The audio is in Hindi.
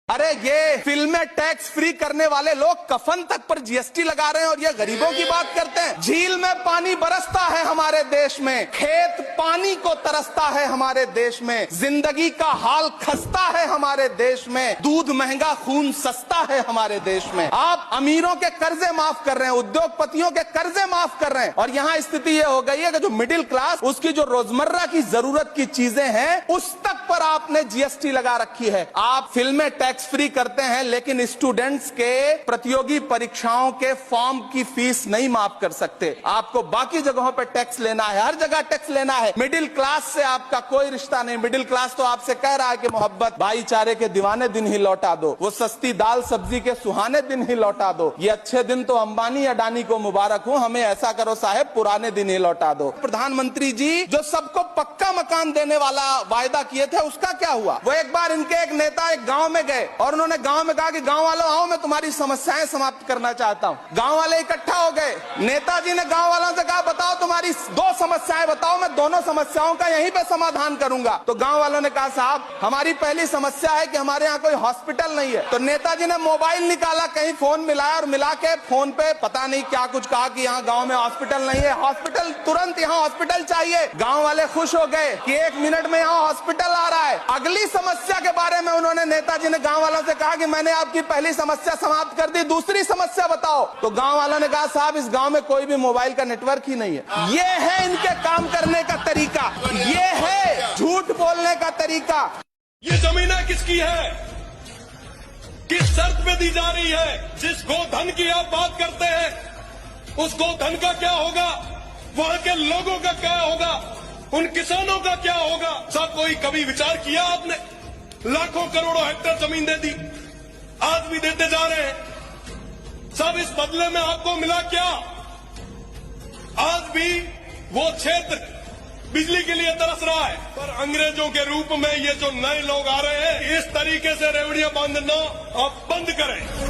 अरे ये फिल्में टैक्स फ्री करने वाले लोग कफन तक पर जीएसटी लगा रहे हैं और ये गरीबों की बात करते हैं। झील में पानी बरसता है हमारे देश में, खेत पानी को तरसता है हमारे देश में, जिंदगी का हाल खस्ता है हमारे देश में, दूध महंगा खून सस्ता है हमारे देश में। आप अमीरों के कर्जे माफ कर रहे हैं, उद्योगपतियों के कर्जे माफ कर रहे हैं और यहाँ स्थिति ये हो गई है कि जो मिडिल क्लास, उसकी जो रोजमर्रा की जरूरत की चीजें हैं उस तक पर आपने जीएसटी लगा रखी है। आप फिल्में टैक्स फ्री करते हैं लेकिन स्टूडेंट्स के प्रतियोगी परीक्षाओं के फॉर्म की फीस नहीं माफ कर सकते। आपको बाकी जगहों पर टैक्स लेना है, हर जगह टैक्स लेना है। मिडिल क्लास से आपका कोई रिश्ता नहीं। मिडिल क्लास तो आपसे कह रहा है कि मोहब्बत भाईचारे के दीवाने दिन ही लौटा दो, वो सस्ती दाल सब्जी के सुहाने दिन ही लौटा दो। ये अच्छे दिन तो अंबानी अडानी को मुबारक हो, हमें ऐसा करो साहब पुराने दिन ही लौटा दो। प्रधानमंत्री जी जो सबको पक्का मकान देने वाला वायदा किए थे उसका क्या हुआ? वो एक बार इनके एक नेता एक गांव में गए और उन्होंने गांव में कहा कि गांव वालों आओ, मैं तुम्हारी समस्याएं समाप्त करना चाहता हूं। गांव वाले इकट्ठा हो गए। नेताजी ने गांव वालों से कहा बताओ तुम्हारी 2 समस्याएं बताओ, मैं दोनों समस्याओं का यहीं पे समाधान करूंगा। तो गांव वालों ने कहा साहब हमारी पहली समस्या है कि हमारे यहाँ कोई हॉस्पिटल नहीं है। तो नेताजी ने मोबाइल निकाला, कहीं फोन मिलाया और मिला के फोन पे पता नहीं क्या कुछ कहा कि यहाँ गाँव में हॉस्पिटल नहीं है, हॉस्पिटल तुरंत यहाँ हॉस्पिटल चाहिए। गाँव वाले खुश हो गए कि 1 मिनट में यहाँ हॉस्पिटल आ रहा है। अगली समस्या के बारे में उन्होंने नेताजी ने गांव वालों से कहा कि मैंने आपकी पहली समस्या समाप्त कर दी, दूसरी समस्या बताओ। तो गांव वालों ने कहा साहब इस गांव में कोई भी मोबाइल का नेटवर्क ही नहीं है। ये है इनके काम करने का तरीका, ये है झूठ बोलने का तरीका। ये जमीनें किसकी है, किस शर्त पे दी जा रही है? जिस गोधन की आप बात करते हैं उस गोधन का क्या होगा, वहां के लोगों का क्या होगा, उन किसानों का क्या होगा? सब कोई कभी विचार किया आपने? लाखों करोड़ों हेक्टेयर जमीन दे दी, आज भी देते जा रहे हैं। सब इस बदले में आपको मिला क्या? आज भी वो क्षेत्र बिजली के लिए तरस रहा है, पर अंग्रेजों के रूप में ये जो नए लोग आ रहे हैं इस तरीके से रेवड़ियां बांधना आप बंद करें।